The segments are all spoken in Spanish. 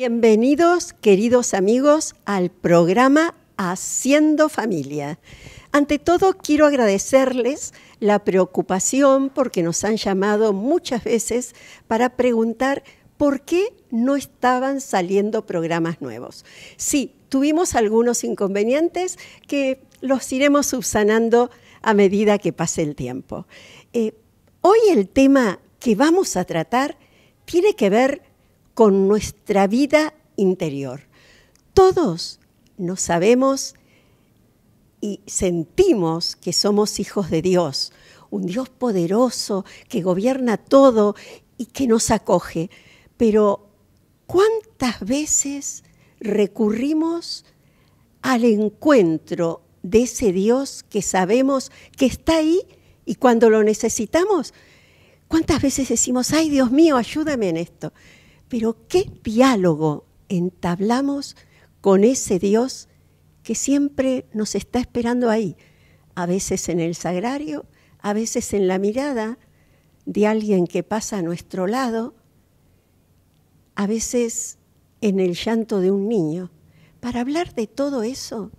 Bienvenidos, queridos amigos, al programa Haciendo Familia. Ante todo, quiero agradecerles la preocupación porque nos han llamado muchas veces para preguntar por qué no estaban saliendo programas nuevos. Sí, tuvimos algunos inconvenientes que los iremos subsanando a medida que pase el tiempo. Hoy el tema que vamos a tratar tiene que ver con nuestra vida interior. Todos nos sabemos y sentimos que somos hijos de Dios, un Dios poderoso que gobierna todo y que nos acoge. Pero ¿cuántas veces recurrimos al encuentro de ese Dios que sabemos que está ahí y cuando lo necesitamos? ¿Cuántas veces decimos, ay Dios mío, ayúdame en esto? Pero ¿qué diálogo entablamos con ese Dios que siempre nos está esperando ahí? A veces en el sagrario, a veces en la mirada de alguien que pasa a nuestro lado, a veces en el llanto de un niño. Para hablar de todo eso,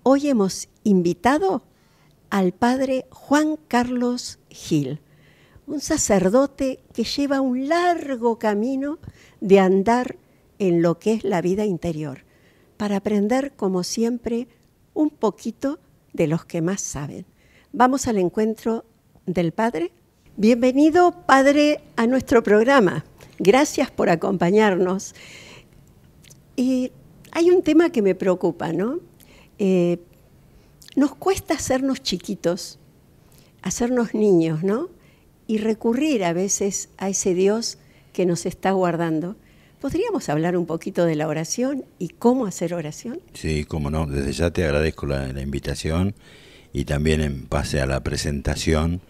hoy hemos invitado al padre Juan Carlos Gil, un sacerdote que lleva un largo camino de andar en lo que es la vida interior, para aprender, como siempre, un poquito de los que más saben. Vamos al encuentro del Padre. Bienvenido, Padre, a nuestro programa. Gracias por acompañarnos. Hay un tema que me preocupa, ¿no? Nos cuesta hacernos chiquitos, hacernos niños, ¿no? Y recurrir a veces a ese Dios que nos está guardando. ¿Podríamos hablar un poquito de la oración y cómo hacer oración? Sí, cómo no. Desde ya te agradezco la invitación y también en base a la presentación,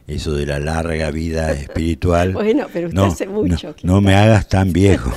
eso de la larga vida espiritual. Bueno, pero usted hace mucho. No me hagas tan viejo.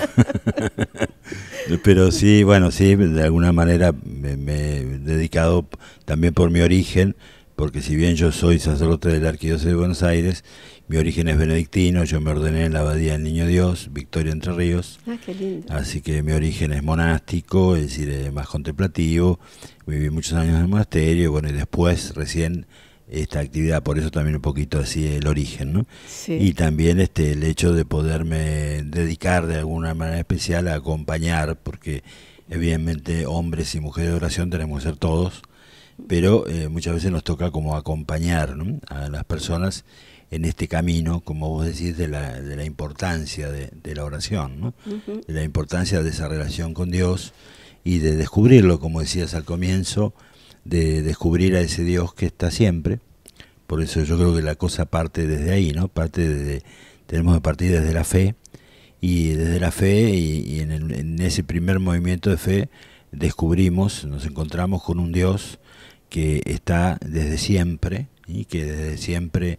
Pero sí, bueno, sí, de alguna manera me he dedicado también por mi origen, porque si bien yo soy sacerdote de la Arquidiócesis de Buenos Aires, mi origen es benedictino, yo me ordené en la Abadía del Niño Dios, Victoria Entre Ríos. Ah, qué lindo. Así que mi origen es monástico, es decir, más contemplativo. Viví muchos años en el monasterio, bueno, y después recién esta actividad, por eso también un poquito así el origen, ¿no? Sí. Y también el hecho de poderme dedicar de alguna manera especial a acompañar, porque evidentemente hombres y mujeres de oración tenemos que ser todos, pero muchas veces nos toca como acompañar, ¿no?, a las personas en este camino, como vos decís, de la importancia de la oración, ¿no? De la importancia de esa relación con Dios y de descubrirlo, como decías al comienzo, de descubrir a ese Dios que está siempre. Por eso yo creo que la cosa parte desde ahí, ¿no? Tenemos que partir desde la fe, y desde la fe y en ese primer movimiento de fe nos encontramos con un Dios que está desde siempre y que desde siempre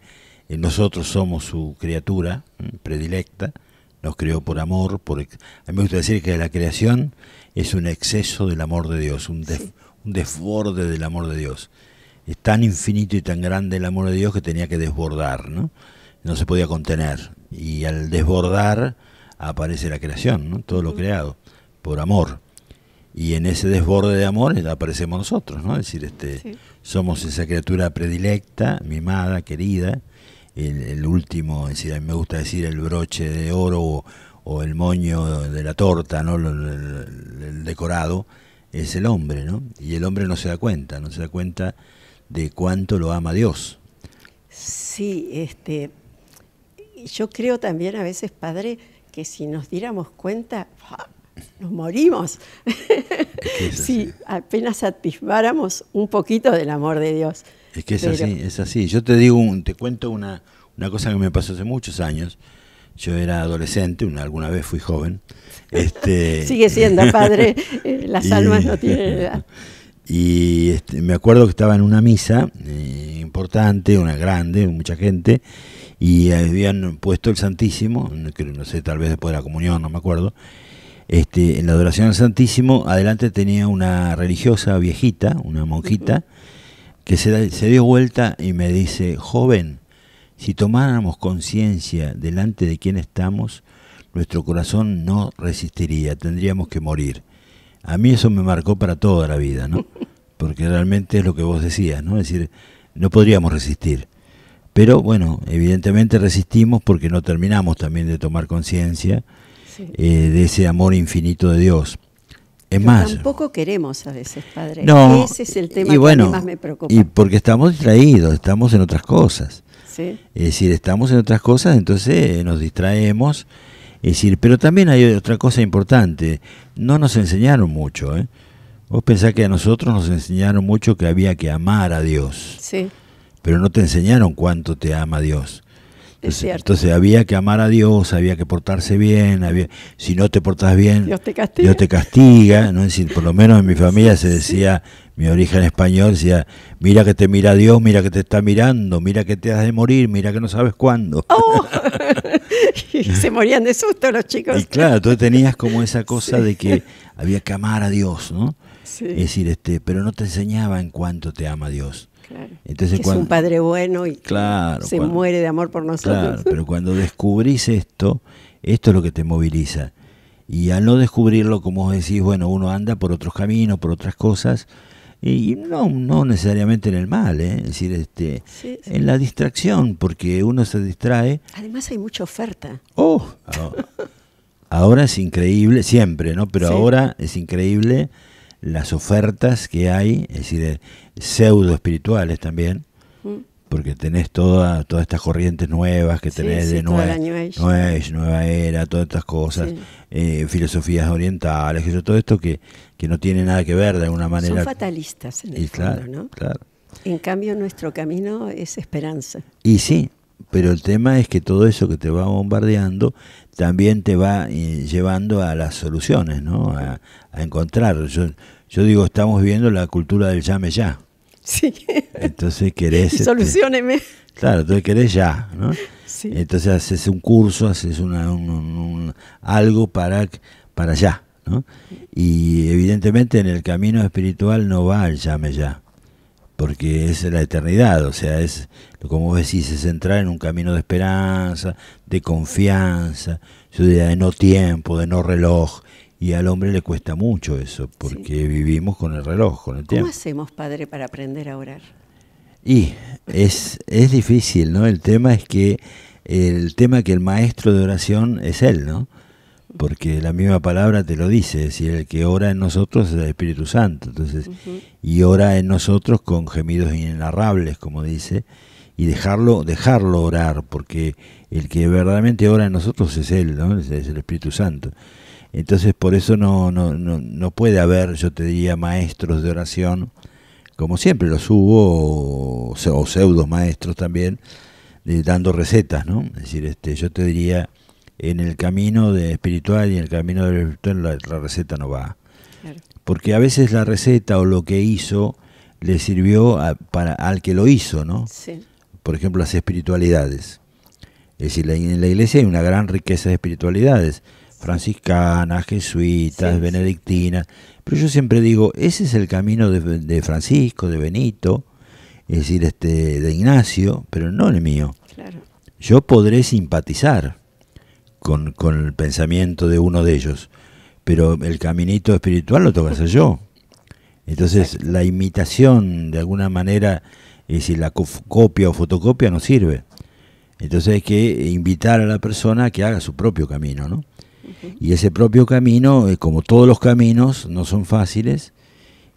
nosotros somos su criatura predilecta, nos creó por amor. A mí me gusta decir que la creación es un exceso del amor de Dios, un desborde del amor de Dios. Es tan infinito y tan grande el amor de Dios que tenía que desbordar, ¿no? No se podía contener. Y al desbordar aparece la creación, ¿no? Todo lo creado, por amor. Y en ese desborde de amor aparecemos nosotros, ¿no? Es decir, somos esa criatura predilecta, mimada, querida, el último, es decir, a mí me gusta decir el broche de oro o el moño de la torta, ¿no? El decorado, es el hombre, ¿no? Y el hombre no se da cuenta de cuánto lo ama Dios. Sí, yo creo también a veces, Padre, que si nos diéramos cuenta, nos morimos. Si apenas atisbáramos un poquito del amor de Dios. Es que es así. Yo te cuento una cosa que me pasó hace muchos años. Yo era adolescente, alguna vez fui joven. Sigue siendo, Padre, las almas no tienen edad. Y me acuerdo que estaba en una misa importante, una grande, mucha gente, y habían puesto el Santísimo, no sé, tal vez después de la comunión, no me acuerdo. En la adoración al Santísimo, adelante tenía una religiosa viejita, una monjita, que se dio vuelta y me dice: joven, si tomáramos conciencia delante de quién estamos, nuestro corazón no resistiría, tendríamos que morir. A mí eso me marcó para toda la vida, ¿no? Porque realmente es lo que vos decías, ¿no? Es decir, no podríamos resistir. Pero bueno, evidentemente resistimos porque no terminamos también de tomar conciencia de ese amor infinito de Dios. Es Pero más, tampoco queremos a veces, Padre. no, Ese es el tema y bueno, que a mí más me preocupa. y porque estamos distraídos, estamos en otras cosas. ¿Sí? Es decir, estamos en otras cosas, entonces nos distraemos. Es decir, pero también hay otra cosa importante. No nos enseñaron mucho, ¿eh? Vos pensás que a nosotros nos enseñaron mucho que había que amar a Dios. Sí, Pero no te enseñaron cuánto te ama Dios. es cierto. Entonces había que amar a Dios, había que portarse bien, si no te portás bien, Dios te castiga. Dios te castiga, ¿no? Es decir, por lo menos en mi familia se decía, mi origen español decía, mira que te mira Dios, mira que te está mirando, mira que te has de morir, mira que no sabes cuándo. ¡Oh! Y se morían de susto los chicos. Y claro, tú tenías como esa cosa de que había que amar a Dios, ¿no? Sí. Es decir, pero no te enseñaba en cuánto te ama Dios. Claro. Entonces, que es un padre bueno y claro, se muere de amor por nosotros. Claro, pero cuando descubrís esto es lo que te moviliza. Y al no descubrirlo, como vos decís, bueno, uno anda por otros caminos, por otras cosas, y no necesariamente en el mal, ¿eh? Es decir, Sí. en la distracción, porque uno se distrae. Además hay mucha oferta. Ahora es increíble, siempre, ¿no? Pero Sí. ahora es increíble las ofertas que hay, es decir, pseudo espirituales también, porque tenés todas estas corrientes nuevas que tenés de toda la New New Age. Nueva Era, todas estas cosas, filosofías orientales, todo esto que no tiene nada que ver de alguna manera. Son fatalistas en el fondo, ¿no? Claro. En cambio nuestro camino es esperanza. Y sí, pero el tema es que todo eso que te va bombardeando también te va llevando a las soluciones, ¿no? A encontrar. Yo digo, estamos viviendo la cultura del llame ya. Sí. Entonces querés... Y solucióneme. Claro, entonces querés ya, ¿no? Sí. Entonces haces un curso, haces algo para ya, ¿no? Y evidentemente en el camino espiritual no va el llame ya, porque es la eternidad, o sea, es, como vos decís, es entrar en un camino de esperanza, de confianza, yo diría de no tiempo, de no reloj, y al hombre le cuesta mucho eso, porque vivimos con el reloj, con el tiempo. ¿Cómo hacemos, Padre, para aprender a orar? Y es difícil, ¿no? El tema es que el maestro de oración es Él, ¿no? Porque la misma palabra te lo dice, es decir, el que ora en nosotros es el Espíritu Santo, entonces, y ora en nosotros con gemidos inenarrables, como dice, y dejarlo orar, porque el que verdaderamente ora en nosotros es Él, ¿no? Es el Espíritu Santo. Entonces, por eso no puede haber, yo te diría, maestros de oración, como siempre los hubo, o pseudos maestros también, dando recetas, ¿no? Es decir, yo te diría, en el camino de espiritual y en el camino del espiritual la receta no va. Claro. Porque a veces la receta o lo que hizo le sirvió al que lo hizo, ¿no? Sí. Por ejemplo, las espiritualidades. Es decir, en la iglesia hay una gran riqueza de espiritualidades, franciscanas, jesuitas, benedictinas, pero yo siempre digo, ese es el camino de Francisco, de Benito, es decir, de Ignacio, pero no el mío. Claro. Yo podré simpatizar con el pensamiento de uno de ellos, pero el caminito espiritual lo tengo que hacer yo. Entonces, la imitación, de alguna manera, es decir, la copia o fotocopia no sirve. Entonces hay que invitar a la persona a que haga su propio camino, ¿no? Y ese propio camino, como todos los caminos, no son fáciles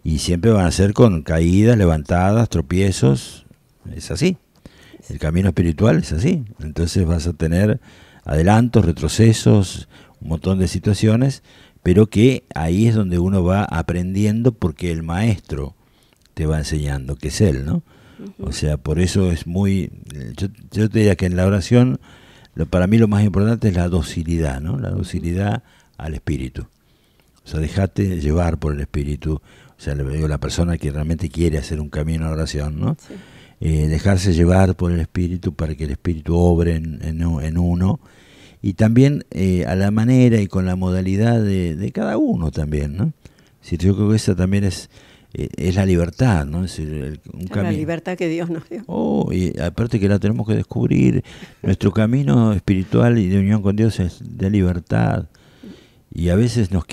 y siempre van a ser con caídas, levantadas, tropiezos. Es así. El camino espiritual es así. Entonces vas a tener adelantos, retrocesos, un montón de situaciones, pero que ahí es donde uno va aprendiendo porque el maestro te va enseñando, que es él, ¿no? O sea, por eso es muy... Yo te diría que en la oración, para mí lo más importante es la docilidad, ¿no? La docilidad al espíritu. O sea, dejate llevar por el espíritu. O sea, le digo a la persona que realmente quiere hacer un camino a la oración, ¿no? Sí. Dejarse llevar por el espíritu para que el espíritu obre en uno. Y también a la manera y con la modalidad de cada uno también, ¿no? Es decir, yo creo que esa también es es la libertad, ¿no? Es la libertad que Dios nos dio. Y aparte que la tenemos que descubrir. Nuestro camino espiritual y de unión con Dios es de libertad. Y a veces nos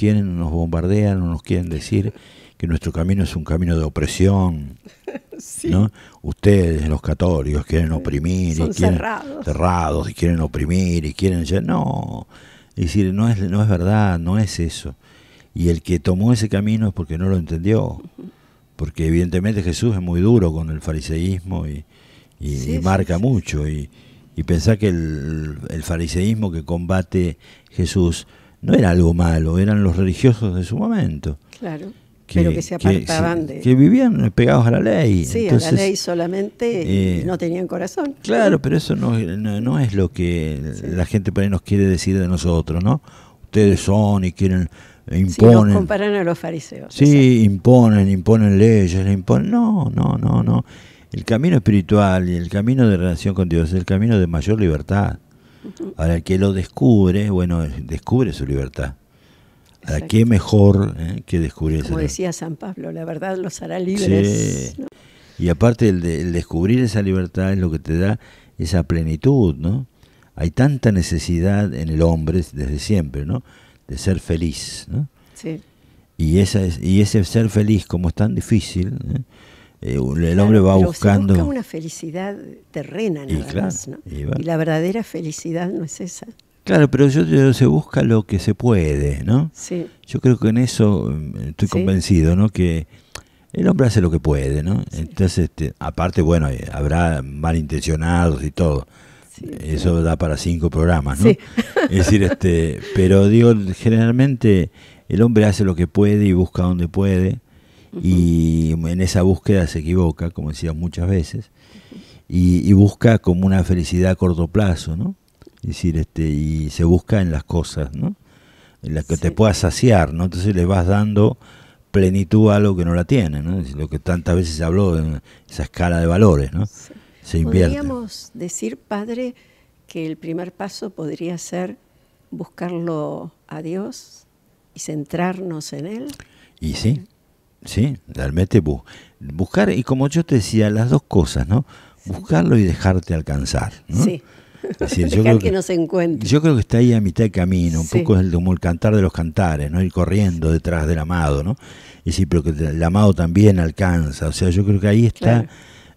bombardean o nos quieren decir que nuestro camino es un camino de opresión, sí. ¿no? Ustedes, los católicos, quieren oprimir, son y quieren cerrados y quieren oprimir y quieren... No, es decir, no es verdad, no es eso. Y el que tomó ese camino es porque no lo entendió, porque evidentemente Jesús es muy duro con el fariseísmo y marca mucho, y pensar que el fariseísmo que combate Jesús no era algo malo, eran los religiosos de su momento. Claro. Pero que se apartaban que vivían pegados a la ley. Sí, entonces, a la ley solamente, no tenían corazón. Claro, pero eso no es lo que la gente por ahí nos quiere decir de nosotros, ¿no? Ustedes son y quieren, imponen. Sí, nos comparan a los fariseos. Sí, imponen leyes, no. El camino espiritual y el camino de relación con Dios es el camino de mayor libertad. Ahora, el que lo descubre, descubre su libertad. ¿A qué mejor que descubrir esa? Como decía San Pablo, la verdad los hará libres. Sí. ¿No? Y aparte el descubrir esa libertad es lo que te da esa plenitud, ¿no? Hay tanta necesidad en el hombre desde siempre, ¿no? De ser feliz, ¿no? Sí. Y ese ser feliz, como es tan difícil, el hombre va buscando... Se busca una felicidad terrena nada más, ¿no? Y la verdadera felicidad no es esa. Claro, pero se busca lo que se puede, ¿no? Sí. Yo creo que en eso estoy convencido, ¿no? Que el hombre hace lo que puede, ¿no? Sí. Entonces, aparte, habrá malintencionados y todo. Sí, eso da para 5 programas, ¿no? Sí. Es decir, pero digo, generalmente el hombre hace lo que puede y busca donde puede, y en esa búsqueda se equivoca, como decía muchas veces, y busca como una felicidad a corto plazo, ¿no? Es decir, y se busca en las cosas, ¿no? En las que te puedas saciar, ¿no? Entonces le vas dando plenitud a algo que no la tiene, ¿no? Es lo que tantas veces se habló en esa escala de valores, ¿no? Sí. Se invierte. Podríamos decir, padre, que el primer paso podría ser buscarlo a Dios y centrarnos en Él. Y sí, realmente buscar, y como yo te decía, las dos cosas, ¿no? Buscarlo y dejarte alcanzar, ¿no? Sí. Es decir, dejar que nos encuentre. Yo creo que está ahí a mitad de camino, un poco es como el cantar de los cantares, ¿no? Ir corriendo detrás del amado, ¿no? Es decir, pero que el amado también alcanza, o sea, yo creo que ahí está, claro.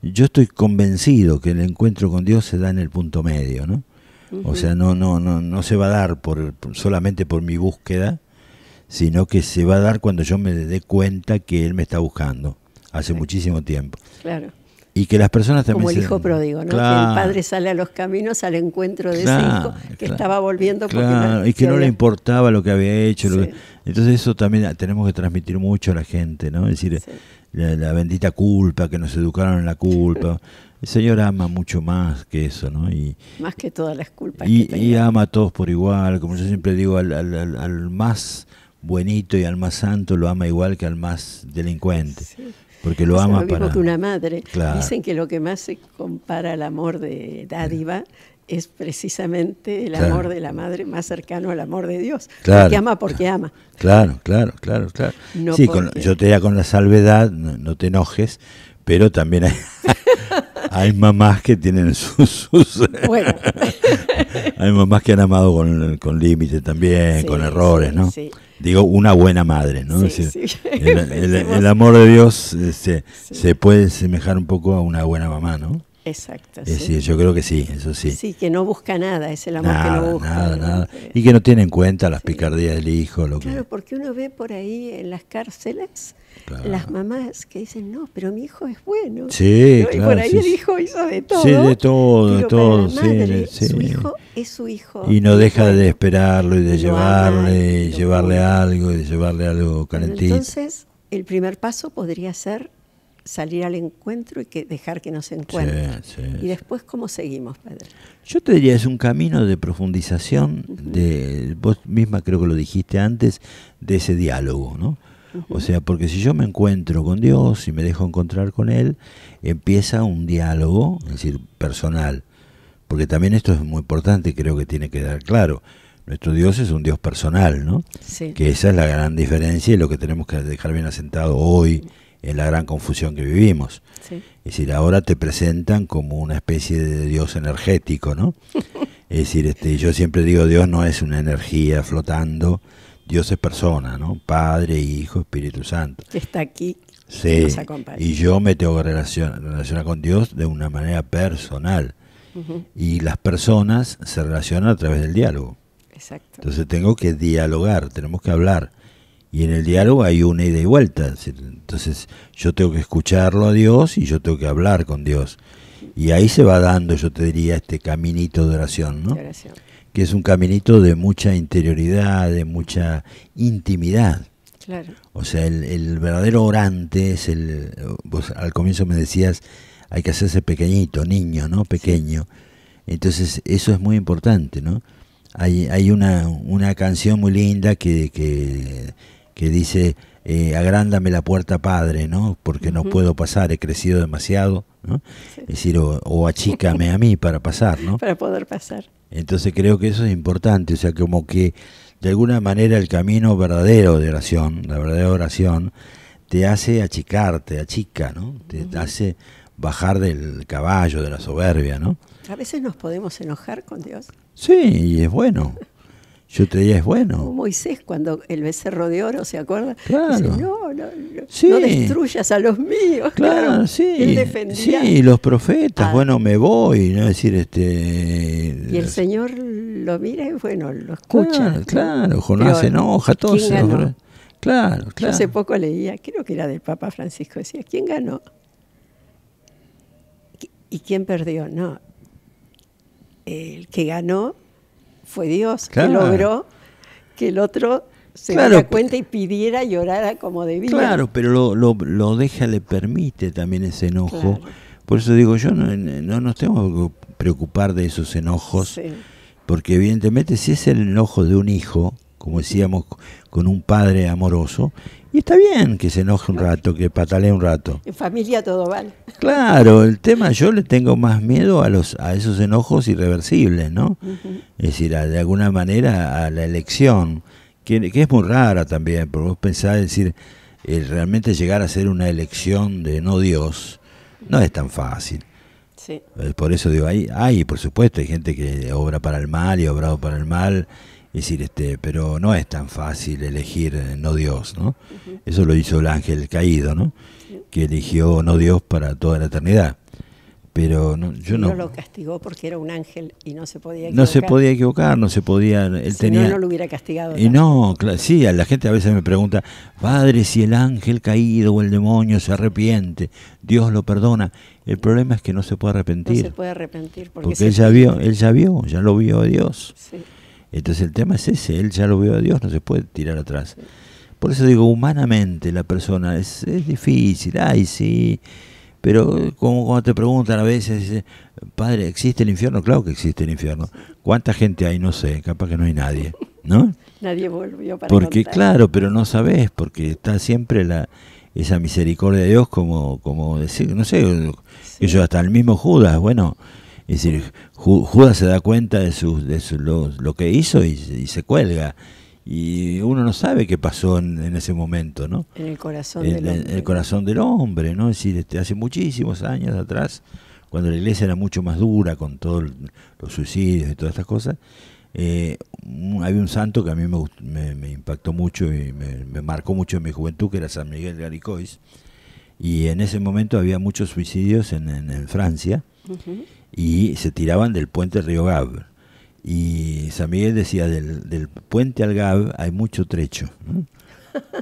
Yo estoy convencido que el encuentro con Dios se da en el punto medio, ¿no? O sea, no se va a dar solamente por mi búsqueda, sino que se va a dar cuando yo me dé cuenta que Él me está buscando, hace muchísimo tiempo. Claro. Y que las personas también... Como el hijo pródigo, ¿no? Claro. Que el padre sale a los caminos al encuentro de ese hijo que estaba volviendo porque y que no le importaba lo que había hecho. Entonces eso también tenemos que transmitir mucho a la gente, ¿no? Es decir, la bendita culpa, que nos educaron en la culpa. El Señor ama mucho más que eso, ¿no? Más que todas las culpas. Y ama a todos por igual. Como yo siempre digo, al más buenito y al más santo lo ama igual que al más delincuente. Sí. Porque lo ama lo mismo para... que una madre. Claro. Dicen que lo que más se compara al amor de dádiva es precisamente el amor de la madre más cercano al amor de Dios. Claro. Porque ama. Claro. No sí, yo te diría con la salvedad, no te enojes, pero también hay mamás que tienen sus bueno. Hay mamás que han amado con límites también, con errores, ¿no? Sí. Digo, una buena madre, ¿no? Sí, es decir, el amor de Dios se puede semejar un poco a una buena mamá, ¿no? Exacto. Es decir, yo creo que sí, eso sí. Sí, que no busca nada, es el amor que no busca. Nada. Y que no tiene en cuenta las picardías del hijo. Claro, porque uno ve por ahí en las cárceles las mamás que dicen, no, pero mi hijo es bueno. Sí, ¿no? claro. Y por ahí el hijo hizo de todo. Sí, de todo. Para la madre, su hijo es su hijo. Y no deja de esperarlo y de llevarle algo calentito. Entonces, el primer paso podría ser salir al encuentro y dejar que nos encuentre. Y después, ¿cómo seguimos, padre? Yo te diría, es un camino de profundización, vos misma creo que lo dijiste antes, de ese diálogo, ¿no? O sea, porque si yo me encuentro con Dios y me dejo encontrar con Él, empieza un diálogo, es decir, personal. Porque también esto es muy importante, creo que tiene que dar claro. Nuestro Dios es un Dios personal, ¿no? Sí. Que esa es la gran diferencia y lo que tenemos que dejar bien asentado hoy en la gran confusión que vivimos. Sí. Es decir, ahora te presentan como una especie de Dios energético, ¿no? Es decir, yo siempre digo, Dios no es una energía flotando, Dios es persona, ¿no? Padre, Hijo, Espíritu Santo. Que está aquí, Sí, que nos acompaña. y yo me tengo que relacionar con Dios de una manera personal. Y las personas se relacionan a través del diálogo. Exacto. Entonces tengo que dialogar, tenemos que hablar. Y en el diálogo hay una ida y vuelta. Entonces yo tengo que escucharlo a Dios y yo tengo que hablar con Dios. Y ahí se va dando, yo te diría, este caminito de oración, ¿no? De oración. Que es un caminito de mucha interioridad, de mucha intimidad. Claro. O sea, el verdadero orante es vos al comienzo me decías, hay que hacerse pequeñito, niño, ¿no? Pequeño. Entonces eso es muy importante, ¿no? Hay una canción muy linda que dice, agrándame la puerta, Padre, ¿no? Porque no puedo pasar, he crecido demasiado, ¿no? Sí. Es decir, o achícame a mí para pasar, ¿no? Para poder pasar. Entonces creo que eso es importante, o sea, como que de alguna manera el camino verdadero de oración, la verdadera oración, te hace achicar, te achica, ¿no? Te hace bajar del caballo, de la soberbia, ¿no? A veces nos podemos enojar con Dios. Sí, y es bueno. Yo te diría, es Como bueno. Moisés cuando el becerro de oro, ¿se acuerda? Claro. Dice, no Sí. destruyas a los míos. Claro, sí. Él defendía. Sí, los profetas, Ah. bueno, me voy, ¿no? Es decir, Y el Señor lo mira y bueno, lo escucha. Claro, Jonás Pero, se enoja, todos ¿quién se ganó? enojan. Claro, Yo claro. hace poco leía, creo que era del Papa Francisco, decía, ¿quién ganó? ¿Y quién perdió? No, el que ganó fue Dios, Claro. que logró que el otro se Claro, diera cuenta y pidiera y orara como debía. Claro, pero lo deja, le permite también ese enojo. Claro. Por eso digo, yo no nos tenemos que preocupar de esos enojos, Sí, porque evidentemente si es el enojo de un hijo, como decíamos, con un padre amoroso, y está bien que se enoje un rato, que patalee un rato. en familia todo vale. Claro, el tema, yo le tengo más miedo a esos enojos irreversibles, ¿no? Es decir, de alguna manera a la elección, que es muy rara también, porque vos pensás, decir, realmente llegar a ser una elección de no Dios, no es tan fácil. Sí, Por eso digo, hay, por supuesto, hay gente que obra para el mal y ha obrado para el mal, es decir, pero no es tan fácil elegir no Dios, ¿no? Eso lo hizo el ángel caído, ¿no? Que eligió no Dios para toda la eternidad. Pero yo no no. lo castigó porque era un ángel y no se podía equivocar. No se podía equivocar, no se podía. Él Si tenía. no lo hubiera castigado. Y no, sí, a la gente a veces me pregunta, padre, si el ángel caído o el demonio se arrepiente, Dios lo perdona. El problema es que no se puede No arrepentir. se puede arrepentir porque Porque él ya lo vio a Dios. Sí, Entonces el tema es ese, él ya lo vio a Dios, no se puede tirar atrás. Por eso digo, humanamente la persona es difícil, sí, pero como cuando te preguntan a veces, dice, padre, ¿existe el infierno? Claro que existe el infierno. ¿Cuánta gente hay? No sé, capaz que no hay nadie, ¿no? nadie volvió para Porque contar. claro, pero no sabés, porque está siempre esa misericordia de Dios como decir, no sé, que yo hasta el mismo Judas, bueno, es decir, Judas se da cuenta de lo que hizo y se cuelga. Y uno no sabe qué pasó en ese momento, ¿no? En el corazón del hombre. El corazón del hombre, ¿no? Es decir, hace muchísimos años atrás, cuando la iglesia era mucho más dura con todos los suicidios y todas estas cosas, había un santo que a mí me impactó mucho y me marcó mucho en mi juventud, que era San Miguel de Aricois. Y en ese momento había muchos suicidios en Francia y se tiraban del puente Río Gave. Y San Miguel decía, del puente al Gave hay mucho trecho, ¿no?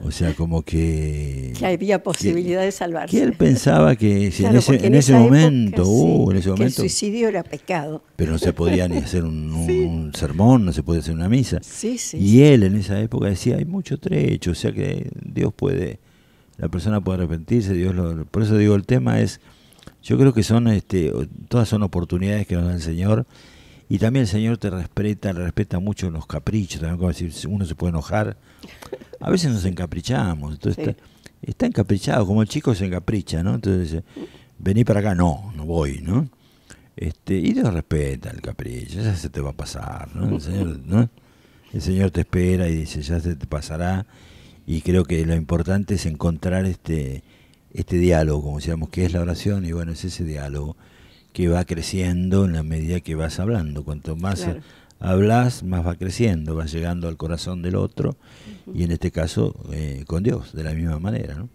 O sea, como que había posibilidad de salvarse. que él pensaba que si Claro, en ese época, momento, sí, en ese que el momento, suicidio era pecado. pero no se podía ni hacer un sermón, no se podía hacer una misa. Sí, sí. Y él en esa época decía, hay mucho trecho, o sea que Dios puede, la persona puede arrepentirse, por eso digo, el tema es, yo creo que todas son oportunidades que nos da el Señor. Y también el Señor te respeta mucho los caprichos, también como decir, uno se puede enojar. A veces nos encaprichamos, entonces está encaprichado, como el chico se encapricha, ¿no? Entonces dice, vení para acá, no voy, ¿no? Y Dios respeta el capricho, ya se te va a pasar, ¿no? El Señor te espera y dice, ya se te pasará. Y creo que lo importante es encontrar este diálogo, como decíamos, ¿qué es la oración? Y bueno, es ese diálogo que va creciendo en la medida que vas hablando. Cuanto más hablas, más va creciendo, va llegando al corazón del otro, y en este caso con Dios, de la misma manera, ¿no?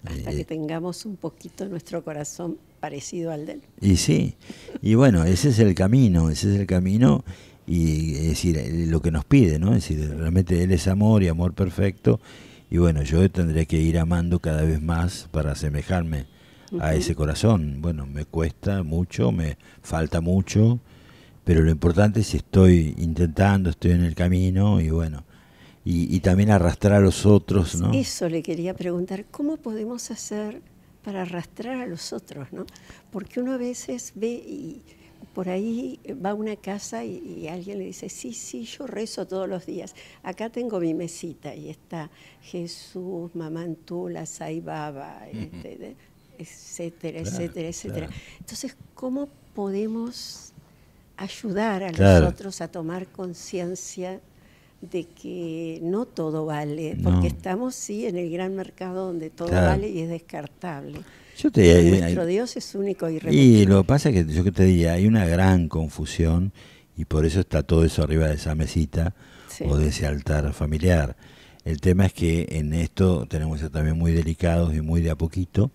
Hasta que tengamos un poquito nuestro corazón parecido al de él. Y sí, y bueno, ese es el camino, y es decir, lo que nos pide, ¿no? Es decir, realmente Él es amor y amor perfecto, y bueno, yo tendré que ir amando cada vez más para asemejarme a ese corazón. Bueno, me cuesta mucho, me falta mucho, pero lo importante es que estoy intentando, estoy en el camino, y bueno, y también arrastrar a los otros, ¿no? Eso le quería preguntar, ¿cómo podemos hacer para arrastrar a los otros, ¿no? Porque uno a veces ve y por ahí va a una casa y alguien le dice, sí, yo rezo todos los días. Acá tengo mi mesita y está Jesús, Mamá Antula, Sai Baba, etcétera, etcétera, etcétera. Claro. Entonces, ¿cómo podemos ayudar a los otros a tomar conciencia de que no todo vale? Porque estamos, sí, en el gran mercado donde todo vale y es descartable. Nuestro Dios es único y irrepetible. Y lo que pasa es que yo que te diría, hay una gran confusión, y por eso está todo eso arriba de esa mesita o de ese altar familiar. El tema es que en esto tenemos que ser también muy delicados y muy de a poquito,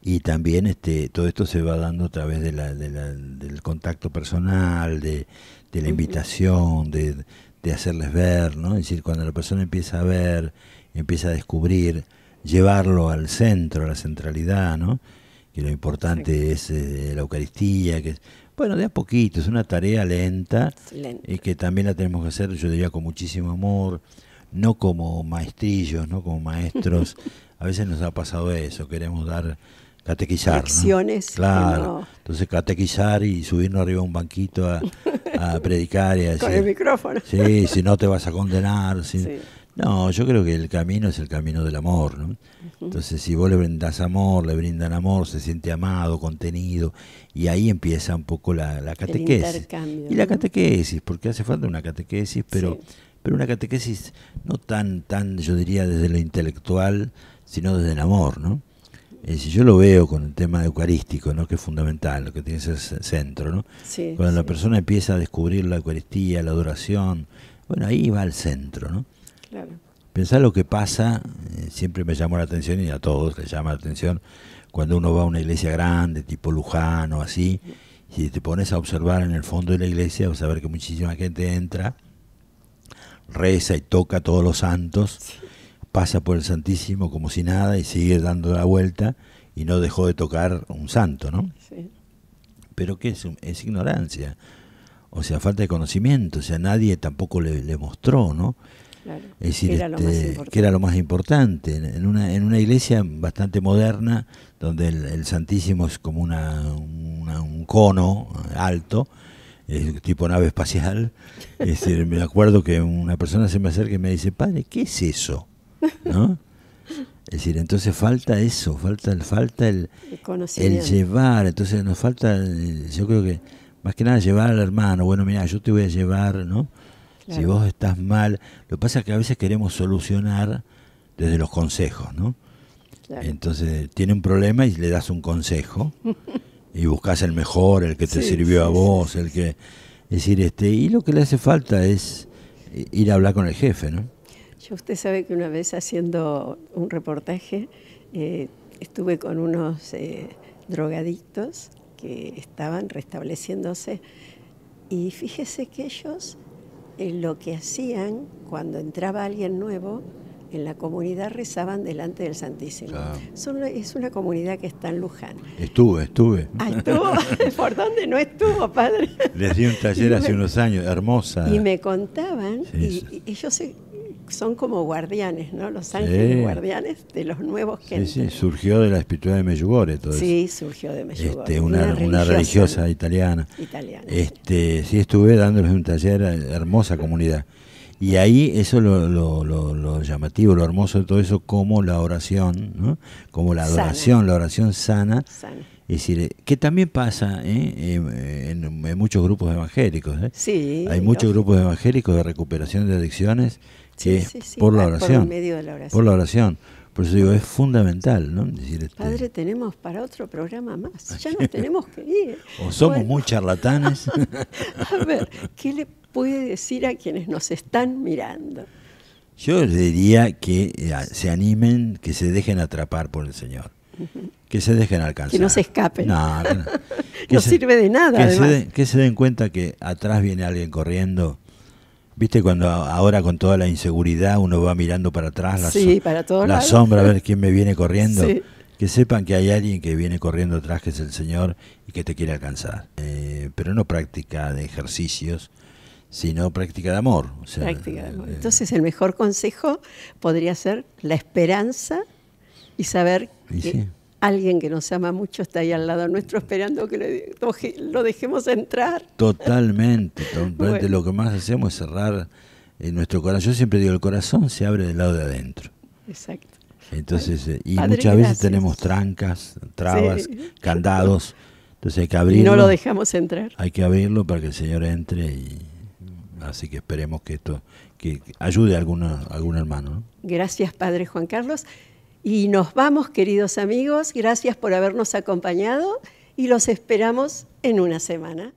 y también todo esto se va dando a través del contacto personal, de la invitación, de hacerles ver, ¿no? Es decir, cuando la persona empieza a ver, empieza a descubrir, llevarlo al centro, a la centralidad, ¿no? Que lo importante es la Eucaristía, que es, bueno, de a poquito, es una tarea lenta, y que también la tenemos que hacer, yo diría, con muchísimo amor, no como maestrillos, no como maestros. A veces nos ha pasado eso, queremos catequizar, lecciones, ¿no? Claro, entonces catequizar y subirnos arriba a un banquito a predicar y a decir, con el micrófono. Sí, si no te vas a condenar. No, yo creo que el camino es el camino del amor, ¿no? Entonces, si vos le brindás amor, le brindan amor, se siente amado, contenido, y ahí empieza un poco la catequesis. Y la catequesis, porque hace falta una catequesis, pero una catequesis no tan, yo diría, desde lo intelectual, sino desde el amor, ¿no? Si yo lo veo con el tema eucarístico, ¿no? Que es fundamental, lo que tiene que ser centro, ¿no? Cuando la persona empieza a descubrir la Eucaristía, la adoración, bueno, ahí va al centro, ¿no? Claro. Pensar lo que pasa, siempre me llamó la atención, y a todos les llama la atención, cuando uno va a una iglesia grande, tipo Luján o así, si te pones a observar en el fondo de la iglesia, vas a ver que muchísima gente entra, reza y toca a todos los santos, pasa por el Santísimo como si nada y sigue dando la vuelta, y no dejó de tocar un santo, ¿no? Pero ¿qué es? Es ignorancia, o sea, falta de conocimiento, o sea, nadie tampoco le mostró, ¿no? Claro, es decir, que era lo más importante. En una iglesia bastante moderna, donde el Santísimo es como un cono alto, tipo nave espacial. Es decir, me acuerdo que una persona se me acerca y me dice, padre, ¿qué es eso? ¿No? Es decir, entonces falta eso, falta el llevar. Entonces nos falta, yo creo que más que nada llevar al hermano. Bueno, mira, yo te voy a llevar, ¿no? Claro. Si vos estás mal, lo que pasa es que a veces queremos solucionar desde los consejos, ¿no? Claro. Entonces tiene un problema y le das un consejo y buscas el mejor, el que te sirvió a vos, el que, es decir, y lo que le hace falta es ir a hablar con el jefe, ¿no? Usted sabe que una vez haciendo un reportaje estuve con unos drogadictos que estaban restableciéndose, y fíjese que ellos lo que hacían cuando entraba alguien nuevo en la comunidad, rezaban delante del Santísimo. Claro. Es una comunidad que está en Luján. Estuve. Ah, ¿estuvo? ¿Por dónde no estuvo, padre? Les di un taller hace unos años, hermosa. Y me contaban, y ellos son como guardianes, ¿no? Los ángeles guardianes de los nuevos que entran. Sí, surgió de la espiritualidad de Medjugorje todo eso. Sí, surgió de Medjugorje. Una religiosa italiana. Sí, estuve dándoles un taller a hermosa comunidad. Y ahí eso lo llamativo, lo hermoso de todo eso, como la oración, ¿no? Como la adoración, la oración sana. Es decir, que también pasa en muchos grupos evangélicos. Hay muchos grupos evangélicos de recuperación de adicciones que por la oración. Por medio de la oración. Por la oración. Por eso digo, es fundamental, ¿no? Decir, Padre, tenemos para otro programa más, ya nos tenemos que ir. O somos muy charlatanes. A ver, ¿qué le puede decir a quienes nos están mirando? Yo les diría que se animen, que se dejen atrapar por el Señor, que se dejen alcanzar. Que no se escapen. No, no sirve de nada, además. Que se den cuenta que atrás viene alguien corriendo. ¿Viste cuando ahora con toda la inseguridad uno va mirando para atrás, la sombra, a ver quién me viene corriendo? Sí. Que sepan que hay alguien que viene corriendo atrás, que es el Señor, y que te quiere alcanzar. Pero no práctica de ejercicios, sino práctica de amor. O sea, práctica de amor. Entonces el mejor consejo podría ser la esperanza y saber que alguien que nos ama mucho está ahí al lado nuestro esperando que lo dejemos entrar. Totalmente. Bueno. Lo que más hacemos es cerrar nuestro corazón. Yo siempre digo, el corazón se abre del lado de adentro. Exacto. Entonces, y Padre, muchas veces tenemos trancas, trabas, candados. Entonces hay que abrirlo. Y no lo dejamos entrar. Hay que abrirlo para que el Señor entre y así que esperemos que esto que ayude a algún hermano, ¿no? Gracias, Padre Juan Carlos. Y nos vamos, queridos amigos. Gracias por habernos acompañado y los esperamos en una semana.